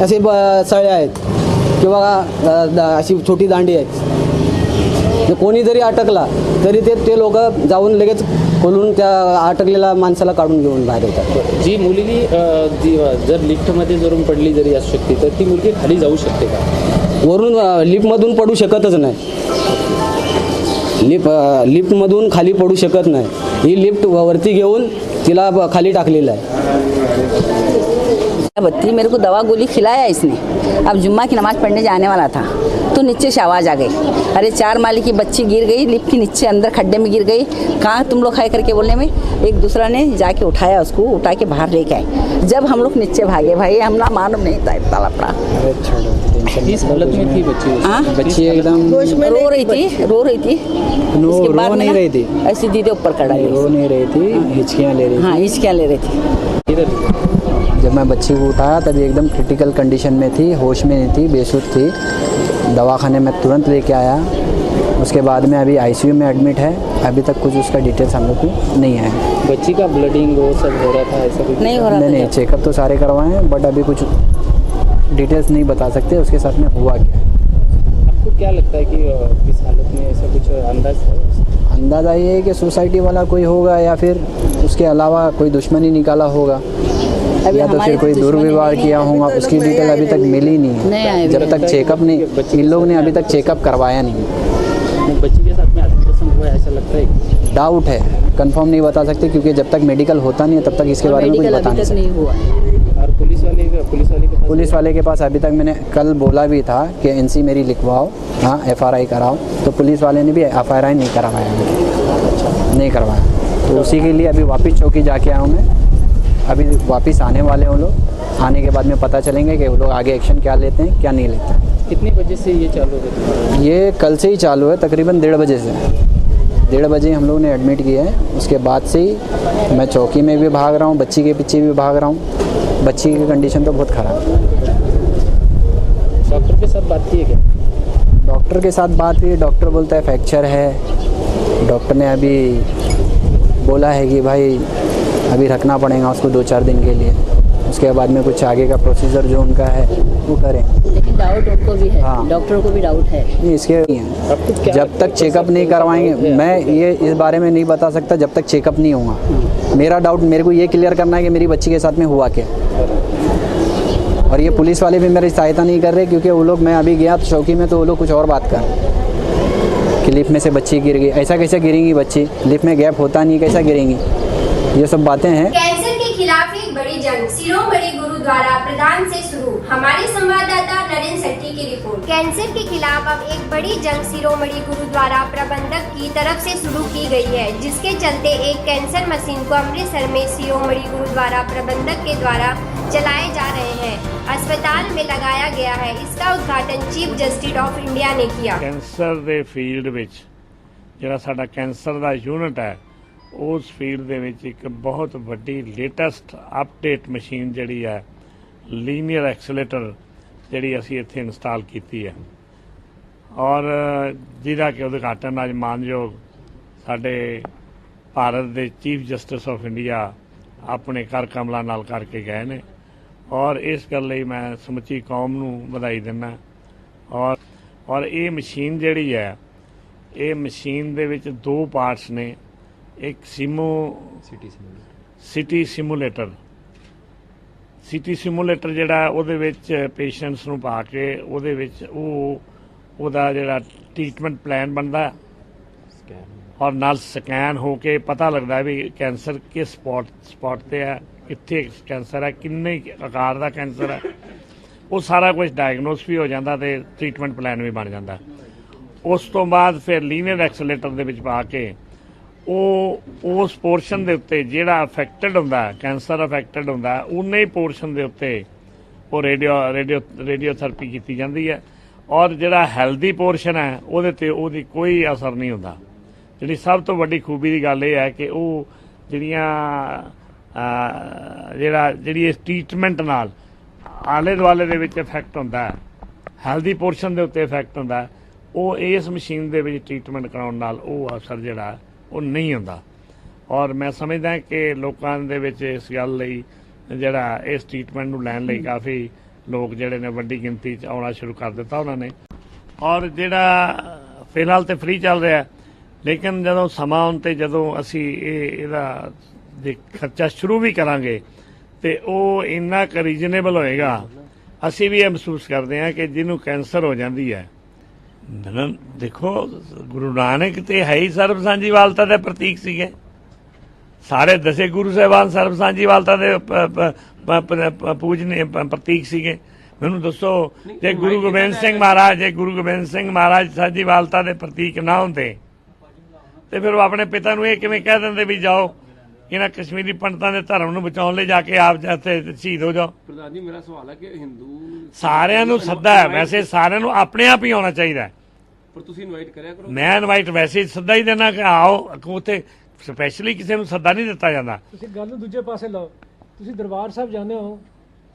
असे सळे आहेत किंवा अशी छोटी दांडी आहेत, कोणी जरी अटकला तरी ते लोक जाऊन लगेच खोलून त्या अटकलेल्या माणसाला काढून घेऊन बाहेर येतात। जी मुलगी जर लिफ्टमध्ये जरून पडली जरी असू शकते तर ती मुलगी खाली जाऊ शकते का? वरून लिफ्टमधून पडू शकतच नाही, लिफ्टमधून खाली पडू शकत नाही, ही लिफ्ट वरती घेऊन तिला खाली टाकलेलं आहे। बच्ची मेरे को दवा गोली खिलाया इसने, अब जुम्मा की नमाज़ पढ़ने जाने वाला था तो नीचे से आवाज़ आ गई, अरे 4 माली की बच्ची गिर गई, लिफ्ट के नीचे अंदर खड्डे में गिर गई, कहाँ तुम लोग है करके बोलने में एक दूसरा ने जाके उठाया, उसको उठा के बाहर लेके आए। जब हम लोग नीचे भागे भाई, हम ना मालूम नहीं था इतना लफड़ा। इस हालत में थी बच्ची? बच्ची एकदम रो रही थी, उसके बाद नहीं रही थी, ऐसी दीदी ऊपर कड़ा रो नहीं रही थी, हिचकियाँ ले रही थी। हाँ, हिचकियाँ ले रही थी। जब मैं बच्ची को उठाया तभी एकदम क्रिटिकल कंडीशन में थी, होश में नहीं थी, बेसुध थी, दवाखाने में तुरंत लेके आया, उसके बाद में अभी आईसीयू में एडमिट है, अभी तक कुछ उसका डिटेल्स हम लोग को नहीं आया। बच्ची का ब्लडिंग वो सब हो रहा था, ऐसा कुछ नहीं हो रहा? नहीं, चेकअप तो सारे करवाए हैं, बट अभी कुछ डिटेल्स नहीं बता सकते उसके साथ में हुआ क्या। आपको क्या लगता है कि किस हालत में, ऐसा कुछ अंदाज़ा ये है कि सोसाइटी वाला कोई होगा या फिर उसके अलावा कोई दुश्मनी निकाला होगा, या तो फिर कोई दुर्व्यवहार किया होगा, उसकी डिटेल अभी तक मिली नहीं है। जब तक चेकअप नहीं, इन लोग ने अभी तक चेकअप करवाया नहीं। बच्ची के साथ में अत्याचार हुआ ऐसा लगता है? डाउट है, कंफर्म नहीं बता सकते क्योंकि जब तक मेडिकल होता नहीं है तब तक इसके बारे में कुछ बता नहीं सकते। और पुलिस वाले के पास अभी तक मैंने कल बोला भी था कि एनसी मेरी लिखवाओ, हाँ FRI कराओ, तो पुलिस वाले ने भी FRI नहीं करवाया, नहीं करवाया, तो उसी के लिए अभी वापस चौकी जाके आया हूँ मैं। अभी वापस आने वाले हैं वो लोग, आने के बाद में पता चलेंगे कि वो लोग आगे एक्शन क्या लेते हैं क्या नहीं लेते हैं। कितने बजे से ये चालू है? ये कल से ही चालू है, तकरीबन 1:30 बजे से। 1:30 बजे हम लोग ने एडमिट किया है, उसके बाद से ही मैं चौकी में भी भाग रहा हूँ, बच्ची के पीछे भी भाग रहा हूँ। बच्ची की कंडीशन तो बहुत ख़राब है। डॉक्टर के साथ बात की है क्या? डॉक्टर के साथ बात हुई, डॉक्टर बोलता है फ्रैक्चर है, डॉक्टर ने अभी बोला है कि भाई अभी रखना पड़ेगा उसको 2-4 दिन के लिए, उसके बाद में कुछ आगे का प्रोसीजर जो उनका है वो करें। लेकिन डाउट उनको भी है, हाँ, डॉक्टर को भी डाउट है। नहीं, इसके जब तक चेकअप नहीं करवाएंगे, मैं ये इस बारे में नहीं बता सकता जब तक चेकअप नहीं होगा। मेरा डाउट, मेरे को ये क्लियर करना है कि मेरी बच्ची के साथ में हुआ क्या, और ये पुलिस वाले भी मेरी सहायता नहीं कर रहे क्योंकि वो लोग, मैं अभी गया तो चौकी में तो वो लोग कुछ और बात कर कि लिफ्ट में से बच्ची गिर गई, ऐसा कैसे गिरेंगी बच्ची, लिफ्ट में गैप होता नहीं, कैसा गिरेंगी, ये सब बातें हैं। कैंसर के खिलाफ एक बड़ी जंग शिरोमणि गुरुद्वारा प्रधान से शुरू। हमारे संवाददाता नरेंद्र सेठी की रिपोर्ट। कैंसर के खिलाफ अब एक बड़ी जंग शिरोमणि गुरुद्वारा प्रबंधक की तरफ से शुरू की गई है, जिसके चलते एक कैंसर मशीन को अमृतसर में शिरोमणि गुरुद्वारा प्रबंधक के द्वारा चलाए जा रहे हैं, अस्पताल में लगाया गया है। इसका उद्घाटन चीफ जस्टिस ऑफ इंडिया ने किया। कैंसर ਦੇ ਫੀਲਡ ਵਿੱਚ ਜਿਹੜਾ ਸਾਡਾ ਕੈਂਸਰ ਦਾ ਯੂਨਿਟ ਹੈ, ਉਸ ਫੀਲਡ ਦੇ ਵਿੱਚ ਇੱਕ ਬਹੁਤ ਵੱਡੀ ਲੇਟੈਸਟ ਅਪਡੇਟ ਮਸ਼ੀਨ ਜਿਹੜੀ ਹੈ, ਲੀਨੀਅਰ ਐਕਸਲੇਟਰ ਜਿਹੜੀ ਅਸੀਂ ਇੱਥੇ ਇੰਸਟਾਲ ਕੀਤੀ ਹੈ, ਔਰ ਜਿਹਦਾ ਕਿ ਉਦਘਾਟਨ ਅੱਜ ਮਾਨਯੋਗ ਸਾਡੇ ਭਾਰਤ ਦੇ ਚੀਫ ਜਸਟਿਸ ਆਫ ਇੰਡੀਆ ਆਪਣੇ ਕਰ ਕਮਲਾਂ ਨਾਲ ਕਰਕੇ ਗਏ ਨੇ, ਔਰ ਇਸ ਗੱਲ ਲਈ ਮੈਂ ਸਮੁੱਚੀ ਕੌਮ ਨੂੰ ਵਧਾਈ ਦਿੰਦਾ। ਔਰ ਇਹ ਮਸ਼ੀਨ ਜਿਹੜੀ ਹੈ, ਇਹ ਮਸ਼ੀਨ ਦੇ ਵਿੱਚ 2 ਪਾਰਟਸ ਨੇ, ਇੱਕ ਸਿਟੀ ਸਿਮੂਲੇਟਰ ਜਿਹੜਾ ਉਹਦੇ ਵਿੱਚ ਪੇਸ਼ੈਂਟਸ ਨੂੰ ਪਾ ਕੇ ਉਹਦੇ ਵਿੱਚ ਉਹਦਾ ਜਿਹੜਾ ਟ੍ਰੀਟਮੈਂਟ ਪਲਾਨ ਬਣਦਾ, ਔਰ ਨਾਲ ਸਕੈਨ ਹੋ ਕੇ ਪਤਾ ਲੱਗਦਾ ਵੀ ਕੈਂਸਰ ਕਿਸ ਸਪੌਟ ਤੇ ਹੈ, ਕਿੱਥੇ ਕੈਂਸਰ ਹੈ, ਕਿੰਨੇ ਆਕਾਰ ਦਾ ਕੈਂਸਰ ਹੈ, ਉਹ ਸਾਰਾ ਕੁਝ ਡਾਇਗਨੋਸ ਵੀ ਹੋ ਜਾਂਦਾ ਤੇ ਟ੍ਰੀਟਮੈਂਟ ਪਲਾਨ ਵੀ ਬਣ ਜਾਂਦਾ। ਉਸ ਤੋਂ ਬਾਅਦ ਫਿਰ ਲੀਨੀਅਰ ਐਕਸਲੇਟਰ ਦੇ ਵਿੱਚ ਪਾ ਕੇ ਉਹ ਉਸ ਪੋਰਸ਼ਨ ਦੇ ਉੱਤੇ ਜਿਹੜਾ ਅਫੈਕਟਡ ਹੁੰਦਾ ਕੈਂਸਰ ਅਫੈਕਟਡ ਹੁੰਦਾ ਉਨੇ ਹੀ ਪੋਰਸ਼ਨ ਦੇ ਉੱਤੇ ਉਹ ਰੇਡੀਓਥੈਰੇਪੀ ਕੀਤੀ ਜਾਂਦੀ ਹੈ ਔਰ ਜਿਹੜਾ ਹੈਲਦੀ ਪੋਰਸ਼ਨ ਹੈ ਉਹਦੇ ਤੇ ਉਹਦੀ ਕੋਈ ਅਸਰ ਨਹੀਂ ਹੁੰਦਾ। ਜਿਹੜੀ ਸਭ ਤੋਂ ਵੱਡੀ ਖੂਬੀ ਦੀ ਗੱਲ ਇਹ ਹੈ ਕਿ ਉਹ ਜਿਹੜੀ ਇਸ ਟ੍ਰੀਟਮੈਂਟ ਨਾਲ ਆਲੇ ਦੁਆਲੇ ਦੇ ਵਿੱਚ ਇਫੈਕਟ ਹੁੰਦਾ ਹੈ, ਹੈਲਦੀ ਪੋਰਸ਼ਨ ਦੇ ਉੱਤੇ ਇਫੈਕਟ ਹੁੰਦਾ ਹੈ, ਉਹ ਇਸ ਮਸ਼ੀਨ ਦੇ ਵਿੱਚ ਟ੍ਰੀਟਮੈਂਟ ਕਰਾਉਣ ਨਾਲ ਉਹ ਅਸਰ ਜਿਹੜਾ ਉਹ ਨਹੀਂ ਹੁੰਦਾ। ਔਰ ਮੈਂ ਸਮਝਦਾ ਕਿ ਲੋਕਾਂ ਦੇ ਵਿੱਚ ਇਸ ਗੱਲ ਲਈ ਜਿਹੜਾ ਇਸ ਟ੍ਰੀਟਮੈਂਟ ਨੂੰ ਲੈਣ ਲਈ ਕਾਫੀ ਲੋਕ ਜਿਹੜੇ ਨੇ ਵੱਡੀ ਗਿਣਤੀ 'ਚ ਆਉਣਾ ਸ਼ੁਰੂ ਕਰ ਦਿੱਤਾ ਉਹਨਾਂ ਨੇ। ਔਰ ਜਿਹੜਾ ਫਿਲਹਾਲ ਤੇ ਫ੍ਰੀ ਚੱਲ ਰਿਹਾ, ਲੇਕਿਨ ਜਦੋਂ ਸਮਾਂ ਆਉਣ 'ਤੇ ਜਦੋਂ ਅਸੀਂ ਇਹਦਾ ਖਰਚਾ ਸ਼ੁਰੂ ਵੀ ਕਰਾਂਗੇ ਤੇ ਉਹ ਇੰਨਾ ਕੁ ਰੀਜ਼ਨੇਬਲ ਹੋਏਗਾ। ਅਸੀਂ ਵੀ ਇਹ ਮਹਿਸੂਸ ਕਰਦੇ ਹਾਂ ਕਿ ਜਿਹਨੂੰ ਕੈਂਸਰ ਹੋ ਜਾਂਦੀ ਹੈ, ਦੇਖੋ ਗੁਰੂ ਨਾਨਕ ਤੇ ਹੈ ਹੀ ਸਰਬ ਸਾਂਝੀਵਾਲਤਾ ਦੇ ਪ੍ਰਤੀਕ ਸੀਗੇ। ਸਾਰੇ ਦਸੇ ਗੁਰੂ ਸਾਹਿਬਾਨ ਸਰਬ ਸਾਂਝੀਵਾਲਤਾ ਦੇ ਪੂਜਨੀय ਪ੍ਰਤੀਕ ਸੀਗੇ। ਮੈਨੂੰ ਦੱਸੋ ਜੇ ਗੁਰੂ ਗੋਬਿੰਦ ਸਿੰਘ ਮਹਾਰਾਜ ਸਾਂਝੀਵਾਲਤਾ ਦੇ ਪ੍ਰਤੀਕ ਨਾ ਹੁੰਦੇ ਤੇ ਫਿਰ ਉਹ ਆਪਣੇ ਪਿਤਾ ਨੂੰ ਇਹ ਕਿਵੇਂ ਕਹਿ ਦਿੰਦੇ ਵੀ ਜਾਓ ਇਹਨਾਂ ਕਸ਼ਮੀਰੀ ਪੰਡਤਾਂ ਦੇ ਧਰਮ ਨੂੰ ਬਚਾਉਣ ਲਈ ਜਾ ਕੇ ਆਪ ਇੱਥੇ ਸ਼ਹੀਦ ਹੋ ਜਾਓ। ਪ੍ਰਧਾਨ ਜੀ ਮੇਰਾ ਸਵਾਲ ਹੈ ਕਿ ਹਿੰਦੂ ਸਾਰਿਆਂ ਨੂੰ ਸੱਦਾ ਹੈ, ਵੈਸੇ ਸਾਰਿਆਂ ਨੂੰ ਆਪਣੇ ਆਪ ਹੀ ਆਉਣਾ ਚਾਹੀਦਾ, ਪਰ ਤੁਸੀਂ ਇਨਵਾਈਟ ਕਰਿਆ ਕਰੋ। ਮੈਂ ਇਨਵਾਈਟ ਵੈਸੇ ਹੀ ਸੱਦਾ ਹੀ ਦੇਣਾ ਕਿ ਆਓ, ਉੱਥੇ ਸਪੈਸ਼ਲੀ ਕਿਸੇ ਨੂੰ ਸੱਦਾ ਨਹੀਂ ਦਿੱਤਾ ਜਾਂਦਾ। ਤੁਸੀਂ ਗੱਲ ਨੂੰ ਦੂਜੇ ਪਾਸੇ ਲਾਓ, ਤੁਸੀਂ ਦਰਬਾਰ ਸਾਹਿਬ ਜਾਂਦੇ ਹੋ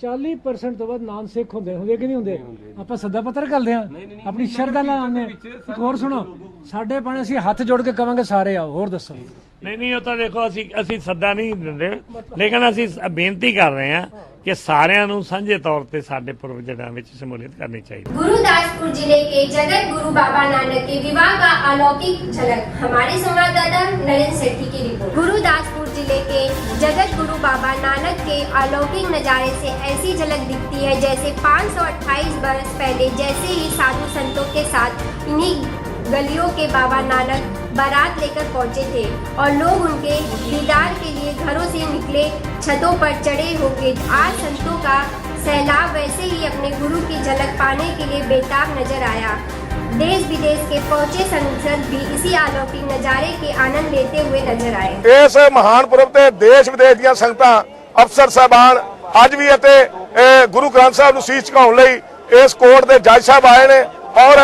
40% ਤੋਂ ਵੱਧ ਨਾਨ ਸਿੱਖ ਹੁੰਦੇ ਕਿ ਨਹੀਂ ਹੁੰਦੇ? ਆਪਾਂ ਸੱਦਾ ਪੱਤਰ ਕਰਦੇ ਹਾਂ, ਆਪਣੀ ਸ਼ਰਧਾ ਨਾਲ ਆਉਂਦੇ। ਇੱਕ ਹੋਰ ਸੁਣੋ, ਸਾਡੇ ਪਾਣੇ ਅਸੀਂ ਹੱਥ ਜੋੜ ਕੇ ਕਵਾਂਗੇ ਸਾਰੇ ਆਓ। ਹੋਰ ਦੱਸੋ। ਨਹੀਂ ਉਹ ਤਾਂ ਦੇਖੋ ਅਸੀਂ ਸੱਦਾ ਨਹੀਂ ਦਿੰਦੇ, ਲੇਕਿਨ ਅਸੀਂ ਬੇਨਤੀ ਕਰ ਰਹੇ ਹਾਂ कि सारिਆਂ ਨੂੰ ਸਾਂਝੇ तौर ਤੇ ਸਾਡੇ ਪ੍ਰੋਜੈਕਟਾਂ ਵਿੱਚ ਸ਼ਮੂਲੀਅਤ करनी चाहिए। गुरुदासपुर जिले के जगत गुरु बाबा नानक के विवाह का अलौकिक झलक, हमारे संवाददाता नरेंद्र सेठी की रिपोर्ट। गुरुदासपुर जिले के जगत गुरु बाबा नानक के अलौकिक नजारे से ऐसी झलक दिखती है जैसे 528 वर्ष पहले जैसे ही साधु संतों के साथ इन्हीं गलियों के बाबा नानक बारात लेकर पहुंचे थे और लोग उनके दीदार के लिए घरों से निकले, छतों पर चढ़े होंगे। आज संतों का सैलाब वैसे ही अपने गुरु की झलक पाने के लिए बेताब नजर आया। देश विदेश के पहुंचे संसद भी इसी अलौकिक नजारे के आनंद लेते हुए नजर आए। इस महान पुरब ते देश विदेश ਦੀਆਂ ਸੰਗਤਾਂ ਅਫਸਰ ਸਾਹਿਬਾਨ ਅੱਜ ਵੀ ਅਤੇ ਗੁਰੂ ਗ੍ਰੰਥ ਸਾਹਿਬ ਨੂੰ ਸੀਸ ਝੁਕਾਉਣ ਲਈ ਇਸ ਕੋਰਟ ਦੇ ਜੱਜ ਸਾਹਿਬ ਆਏ ਨੇ ਔਰ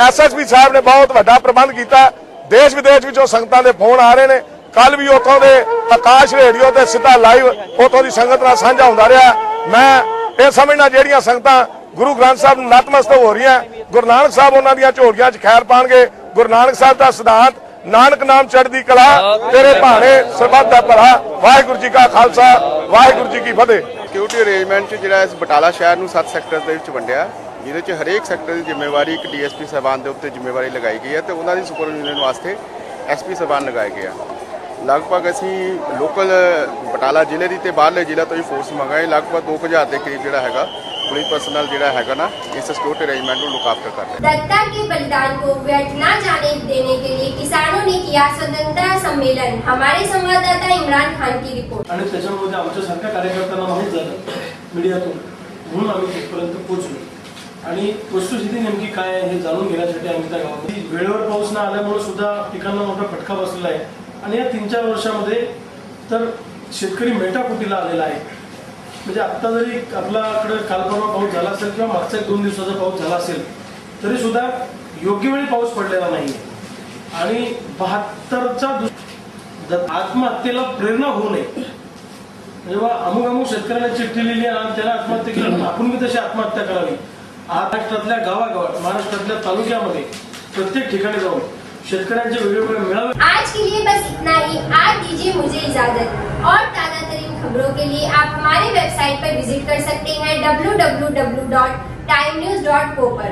ਐਸਐਸਪੀ ਸਾਹਿਬ ਨੇ ਬਹੁਤ ਵੱਡਾ ਪ੍ਰਬੰਧ ਕੀਤਾ। ਦੇਸ਼ ਵਿਦੇਸ਼ ਵਿੱਚੋਂ ਸੰਗਤਾਂ ਦੇ ਫੋਨ ਆ ਰਹੇ ਨੇ। ਕੱਲ ਵੀ ਉੱਥੋਂ ਦੇ ਆਕਾਸ਼ ਰੇਡੀਓ ਤੇ ਸਿੱਧਾ ਲਾਈਵ ਉੱਥੋਂ ਦੀ ਸੰਗਤ ਨਾਲ ਸਾਂਝਾ ਹੁੰਦਾ ਰਿਹਾ। ਮੈਂ ਇਹ ਸਮਝਣਾ ਜਿਹੜੀਆਂ ਸੰਗਤਾਂ ਗੁਰੂ ਗ੍ਰੰਥ ਸਾਹਿਬ ਨੂੰ ਨਤਮਸਤਕ ਹੋ ਰਹੀਆਂ, ਗੁਰੂ ਨਾਨਕ ਸਾਹਿਬ ਉਹਨਾਂ ਦੀਆਂ ਝੋਲੀਆਂ 'ਚ ਖੈਰ ਪਾਣਗੇ। ਗੁਰੂ ਨਾਨਕ ਸਾਹਿਬ ਦਾ ਸਿਧਾਂਤ ਨਾਨਕ ਨਾਮ ਚੜ੍ਹਦੀ ਕਲਾ, ਤੇਰੇ ਭਾਣੇ ਸਰਬੱਤ ਦਾ ਭਲਾ। ਵਾਹਿਗੁਰੂ ਜੀ ਕਾ ਖਾਲਸਾ, ਵਾਹਿਗੁਰੂ ਜੀ ਕੀ ਫਤਿਹ। ਸਿਕਿਉਰਿਟੀ ਅਰੇਂਜਮੈਂਟ ਜਿਹੜਾ ਇਸ ਬਟਾਲਾ ਸ਼ਹਿਰ ਨੂੰ 7 ਸੈਕਟਰਸ ਦੇ ਵਿੱਚ ਵੰਡਿਆ, ਜਿਹਦੇ 'ਚ ਹਰੇਕ ਸੈਕਟਰ ਦੀ ਜ਼ਿੰਮੇਵਾਰੀ ਇੱਕ ਡੀਐਸਪੀ ਸਾਹਿਬਾਨ ਦੇ ਉੱਤੇ ਜ਼ਿੰਮੇਵਾਰੀ ਲਗਾਈ ਗਈ ਹੈ ਤੇ ਉਹਨਾਂ ਦੀ ਸੁਪਰਵਿਜ਼ਨ ਵਾਸਤੇ ਐਸਪੀ ਸਾਹਿਬਾਨ ਲਗਾਏ ਗਏ ਆ। ਲਗਭਗ ਅਸੀਂ ਲੋਕਲ ਬਟਾਲਾ ਜ਼ਿਲ੍ਹੇ ਦੀ ਤੇ ਬਾਹਰਲੇ ਜ਼ਿਲ੍ਹਾ ਤੋਂ ਹੀ ਫੋਰਸ ਮੰਗਾਏ। ਲਗਭਗ 2000 ਦੇ ਕਰੀਬ ਜਿਹੜਾ ਹੈਗਾ पुलिस पर्सनल ਜਿਹੜਾ ਹੈਗਾ ਨਾ ਇਸ ਸਿਕਿਉਰਿਟੀ ਅਰੇਂਜमेंट ਨੂੰ लुक आफ्टर कर रहे हैं। दत्ता के बलिदान को व्यर्थ न जाने देने के लिए किसानों ने किया स्वतंत्रता सम्मेलन। हमारे संवाददाता इमरान खान की रिपोर्ट। आणि त्याच्यामध्ये आमच्यासारख्या कार्यकर्त्यांना माहीत झालं मीडियातून, म्हणून आम्ही तिथपर्यंत पोहोचलो आणि वस्तुस्थिती नेमकी काय आहे हे जाणून घेण्यासाठी आम्ही त्या गावामध्ये वेळेवर पाऊस न आल्यामुळे सुद्धा पिकांना मोठा फटका बसलेला आहे आणि या 3-4 वर्षामध्ये तर शेतकरी मेटाकुटीला आलेला आहे। म्हणजे आता जरी आपल्याकडे काल परवा पाऊस झाला असेल किंवा मागच्या 2 दिवसाचा पाऊस झाला असेल तरी सुद्धा योग्य वेळी पाऊस पडलेला नाही आणि 72चा आत्महत्येला प्रेरणा होऊ नये। जेव्हा अमुक शेतकऱ्याला चिठ्ठी लिहिली आणि त्याला आत्महत्या केली, आपण मी तशी आत्महत्या करावी। महाराष्ट्रातल्या गावागावात, महाराष्ट्रातल्या तालुक्यामध्ये प्रत्येक ठिकाणी जाऊन शेतकऱ्यांचे वेगवेगळे मेळावे। आज के लिए बस इतना ही। आज दीजिए मुझे इजाजत। और ताजा तरीन खबरों के लिए आप हमारे वेबसाइट पर विजिट कर सकते हैं www.timenews.co पर।